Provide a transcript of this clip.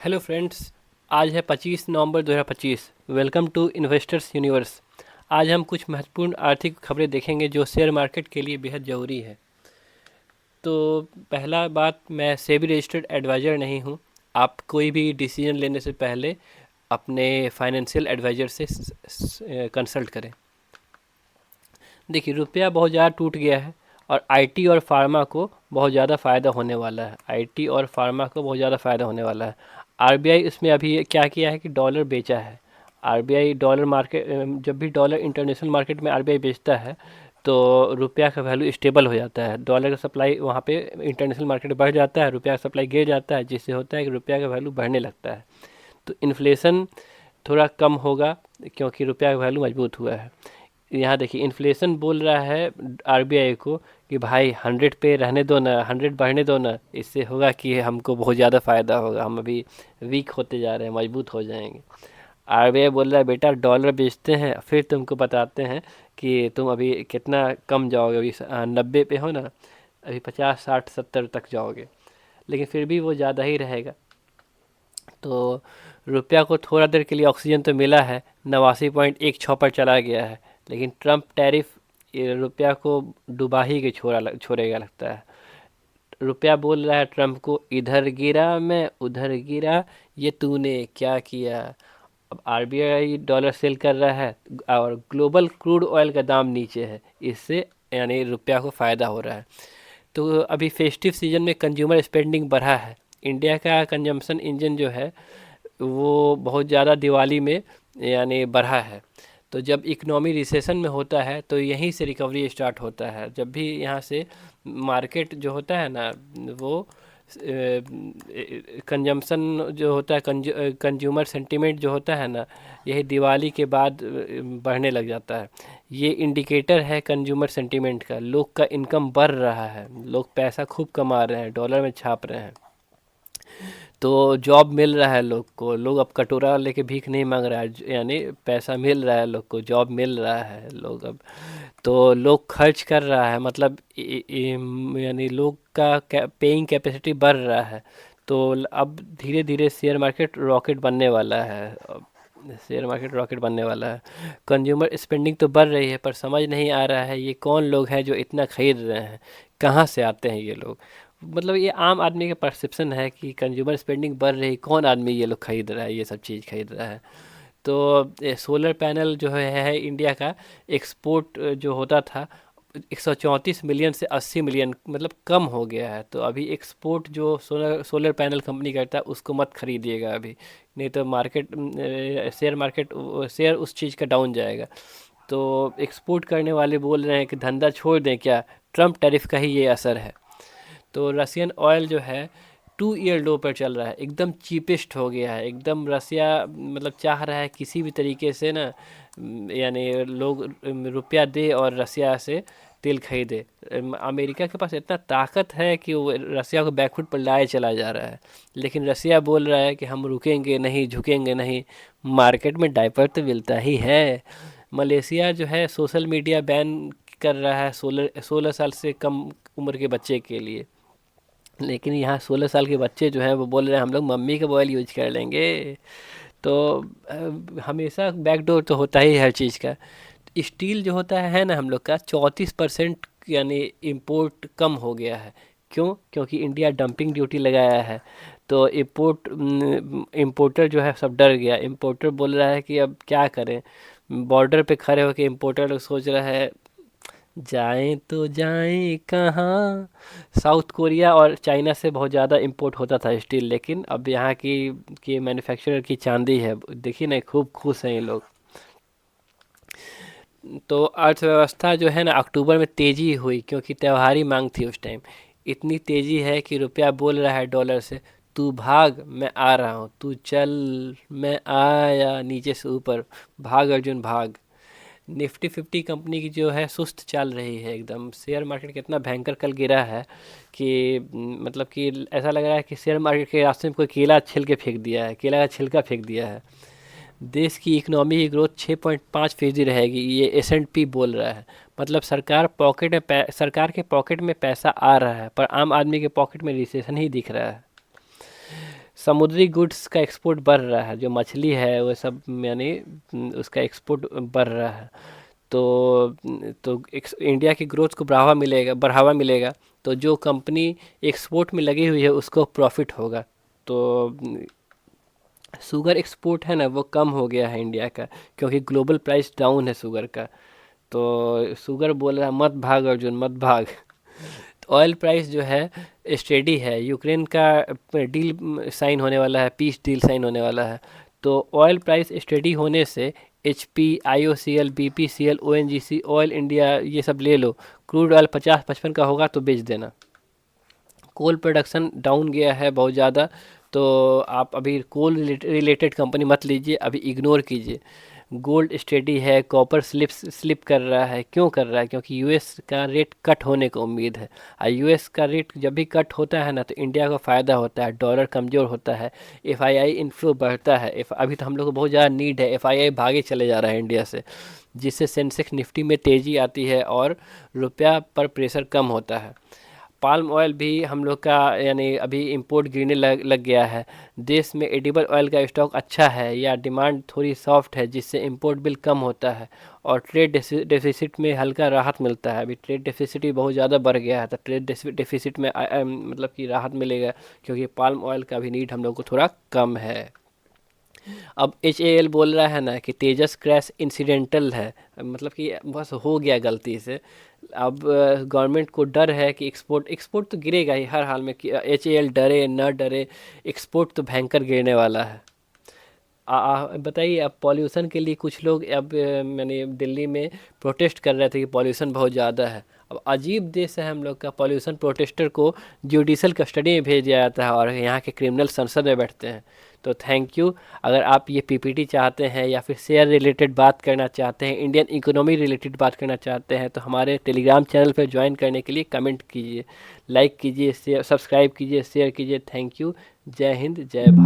Hello friends. आज है 25 नवंबर 2025। Welcome to investors universe. आज हम कुछ महत्वपूर्ण आर्थिक खबरें देखेंगे जो शेयर मार्केट के लिए बेहद ज़रूरी है। तो पहला बात, मैं सेबी रजिस्टर्ड एडवाइज़र नहीं हूँ। आप कोई भी डिसीजन लेने से पहले अपने फाइनेंशियल एडवाइज़र से कंसल्ट करें। देखिए, रुपया बहुत ज़्यादा टूट गया है और आईटी और फार्मा को बहुत ज़्यादा फ़ायदा होने वाला है। आईटी और फार्मा को बहुत ज़्यादा फ़ायदा होने वाला है। आरबीआई इसमें अभी क्या किया है कि डॉलर बेचा है। आरबीआई डॉलर मार्केट, जब भी डॉलर इंटरनेशनल मार्केट में आरबीआई बेचता है तो रुपया का वैल्यू स्टेबल हो जाता है। डॉलर का सप्लाई वहाँ पे इंटरनेशनल मार्केट बढ़ जाता है, रुपया का सप्लाई गिर जाता है, जिससे होता है कि रुपया का वैल्यू बढ़ने लगता है। तो इन्फ्लेशन थोड़ा कम होगा क्योंकि रुपया का वैल्यू मजबूत हुआ है। यहाँ देखिए, इन्फ्लेशन बोल रहा है आरबीआई को कि भाई 100 पे रहने दो ना, 100 बढ़ने दो ना। इससे होगा कि हमको बहुत ज़्यादा फ़ायदा होगा, हम अभी वीक होते जा रहे हैं, मजबूत हो जाएंगे। आरबीआई बोल रहा है बेटा डॉलर बेचते हैं फिर तुमको बताते हैं कि तुम अभी कितना कम जाओगे। अभी 90 पे हो ना, अभी 50 60 70 तक जाओगे, लेकिन फिर भी वो ज़्यादा ही रहेगा। तो रुपया को थोड़ा देर के लिए ऑक्सीजन तो मिला है, 89.16 पर चला गया है। लेकिन ट्रम्प टैरिफ ये रुपया को डुबा ही के छोड़ेगा लगता है। रुपया बोल रहा है ट्रम्प को, इधर गिरा मैं उधर गिरा, ये तूने क्या किया। अब आरबीआई डॉलर सेल कर रहा है और ग्लोबल क्रूड ऑयल का दाम नीचे है, इससे यानी रुपया को फ़ायदा हो रहा है। तो अभी फेस्टिव सीजन में कंज्यूमर स्पेंडिंग बढ़ा है। इंडिया का कंजम्पशन इंजन जो है वो बहुत ज़्यादा दिवाली में यानी बढ़ा है। तो जब इकोनॉमी रिसेशन में होता है तो यहीं से रिकवरी स्टार्ट होता है। जब भी यहाँ से मार्केट जो होता है ना, वो कंजम्पशन जो होता है, कंज्यूमर सेंटिमेंट जो होता है ना, यही दिवाली के बाद बढ़ने लग जाता है। ये इंडिकेटर है कंज्यूमर सेंटिमेंट का। लोग का इनकम बढ़ रहा है, लोग पैसा खूब कमा रहे हैं, डॉलर में छाप रहे हैं। तो जॉब मिल रहा है लोग को, लोग अब कटोरा लेके भीख नहीं मांग रहा है, यानी पैसा मिल रहा है लोग को, जॉब मिल रहा है लोग अब। तो लोग खर्च कर रहा है, मतलब यानी लोग का पेइंग कैपेसिटी बढ़ रहा है। तो अब धीरे धीरे शेयर मार्केट रॉकेट बनने वाला है। अब शेयर मार्केट रॉकेट बनने वाला है। कंज्यूमर स्पेंडिंग तो बढ़ रही है, पर समझ नहीं आ रहा है ये कौन लोग हैं जो इतना खरीद रहे हैं, कहाँ से आते हैं ये लोग। मतलब ये आम आदमी का परसेप्शन है कि कंज्यूमर स्पेंडिंग बढ़ रही, कौन आदमी ये लोग खरीद रहा है, ये सब चीज़ खरीद रहा है। तो सोलर पैनल जो है इंडिया का एक्सपोर्ट जो होता था 134 मिलियन से 80 मिलियन, मतलब कम हो गया है। तो अभी एक्सपोर्ट जो सोलर सोलर पैनल कंपनी करता है उसको मत खरीदिएगा अभी, नहीं तो मार्केट शेयर मार्केट शेयर उस चीज़ का डाउन जाएगा। तो एक्सपोर्ट करने वाले बोल रहे हैं कि धंधा छोड़ दें क्या, ट्रम्प टैरिफ का ही ये असर है। तो रसियन ऑयल जो है 2 ईयर लो पर चल रहा है, एकदम चीपेस्ट हो गया है एकदम। रसिया मतलब चाह रहा है किसी भी तरीके से ना, यानी लोग रुपया दे और रसिया से तेल खरीदे। अमेरिका के पास इतना ताकत है कि वो रसिया को बैकफुट पर लाए चला जा रहा है। लेकिन रसिया बोल रहा है कि हम रुकेंगे नहीं, झुकेंगे नहीं। मार्केट में डाइपर तो मिलता ही है। मलेशिया जो है सोशल मीडिया बैन कर रहा है 16 साल से कम उम्र के बच्चे के लिए। लेकिन यहाँ 16 साल के बच्चे जो हैं वो बोल रहे हैं हम लोग मम्मी का मोबाइल यूज कर लेंगे। तो हमेशा बैकडोर तो होता ही है हर चीज़ का। स्टील जो होता है ना हम लोग का 34% यानी इम्पोर्ट कम हो गया है। क्यों? क्योंकि इंडिया डंपिंग ड्यूटी लगाया है। तो इम्पोर्टर जो है सब डर गया। इम्पोर्टर बोल रहा है कि अब क्या करें। बॉर्डर पे खड़े होकर इम्पोर्टर लोग सोच रहा है जाएं तो जाएं कहाँ। साउथ कोरिया और चाइना से बहुत ज़्यादा इंपोर्ट होता था स्टील, लेकिन अब यहाँ की मैन्युफैक्चरर की चांदी है, देखिए ना खूब खुश हैं ये लोग। तो अर्थव्यवस्था जो है ना अक्टूबर में तेज़ी हुई क्योंकि त्योहारी मांग थी उस टाइम। इतनी तेज़ी है कि रुपया बोल रहा है डॉलर से, तू भाग मैं आ रहा हूँ, तू चल मैं आया, नीचे से ऊपर भाग अर्जुन भाग। निफ्टी 50 कंपनी की जो है सुस्त चल रही है एकदम। शेयर मार्केट कितना भयंकर कल गिरा है कि मतलब कि ऐसा लग रहा है कि शेयर मार्केट के रास्ते में कोई केला छिल के फेंक दिया है, केला का छिलका फेंक दिया है। देश की इकोनॉमी की ग्रोथ 6.5% रहेगी, ये एस&पी बोल रहा है। मतलब सरकार के पॉकेट में पैसा आ रहा है, पर आम आदमी के पॉकेट में रिसेशन ही दिख रहा है। समुद्री गुड्स का एक्सपोर्ट बढ़ रहा है, जो मछली है वो सब यानी उसका एक्सपोर्ट बढ़ रहा है। तो इंडिया की ग्रोथ को बढ़ावा मिलेगा। तो जो कंपनी एक्सपोर्ट में लगी हुई है उसको प्रॉफिट होगा। तो शुगर एक्सपोर्ट है ना वो कम हो गया है इंडिया का, क्योंकि ग्लोबल प्राइस डाउन है शुगर का। तो शुगर बोल रहा है मत भाग अर्जुन मत भाग। तो ऑयल प्राइस जो है स्टेडी है। यूक्रेन का डील साइन होने वाला है, पीस डील साइन होने वाला है। तो ऑयल प्राइस स्टेडी होने से H P, I O C L, B P C L, O N G C, oil India, ये सब ले लो। क्रूड ऑयल 50-55 का होगा तो बेच देना। कोल प्रोडक्शन डाउन गया है बहुत ज़्यादा। तो आप अभी कोल रिलेटेड कंपनी मत लीजिए, अभी इग्नोर कीजिए। गोल्ड स्टेडी है, कॉपर स्लिप कर रहा है। क्यों कर रहा है? क्योंकि यूएस का रेट कट होने का उम्मीद है। और यूएस का रेट जब भी कट होता है ना तो इंडिया को फ़ायदा होता है, डॉलर कमज़ोर होता है, एफआईआई इन्फ्लो बढ़ता है। अभी तो हम लोग को बहुत ज़्यादा नीड है, एफआईआई भागे चले जा रहा है इंडिया से, जिससे सेंसेक्स निफ्टी में तेज़ी आती है और रुपया पर प्रेशर कम होता है। पाल्म ऑयल भी हम लोग का यानी अभी इंपोर्ट गिरने लग गया है। देश में एडिबल ऑयल का स्टॉक अच्छा है या डिमांड थोड़ी सॉफ्ट है, जिससे इंपोर्ट बिल कम होता है और ट्रेड डेफिसिट में हल्का राहत मिलता है। अभी ट्रेड डेफिसिट भी बहुत ज़्यादा बढ़ गया है, तो ट्रेड डेफिसिट में मतलब कि राहत मिलेगा, क्योंकि पाल्म ऑयल का भी नीड हम लोग को थोड़ा कम है। अब एच ए एल बोल रहा है ना कि तेजस क्रैश इंसिडेंटल है, मतलब कि बस हो गया गलती से। अब गवर्नमेंट को डर है कि एक्सपोर्ट तो गिरेगा ही हर हाल में, कि एच ए एल डरे न डरे, एक्सपोर्ट तो भयंकर गिरने वाला है। बताइए, अब पॉल्यूशन के लिए कुछ लोग अब मैंने दिल्ली में प्रोटेस्ट कर रहे थे कि पॉल्यूशन बहुत ज़्यादा है। अब अजीब देश है हम लोग का, पॉल्यूशन प्रोटेस्टर को जुडिशल कस्टडी में भेज दिया जाता है और यहाँ के क्रिमिनल संसद में बैठते हैं। तो थैंक यू। अगर आप ये पीपीटी चाहते हैं या फिर शेयर रिलेटेड बात करना चाहते हैं, इंडियन इकोनॉमी रिलेटेड बात करना चाहते हैं, तो हमारे टेलीग्राम चैनल पर ज्वाइन करने के लिए कमेंट कीजिए, लाइक कीजिए, शेयर सब्सक्राइब कीजिए, शेयर कीजिए। Thank you. जय हिंद, जय भारत।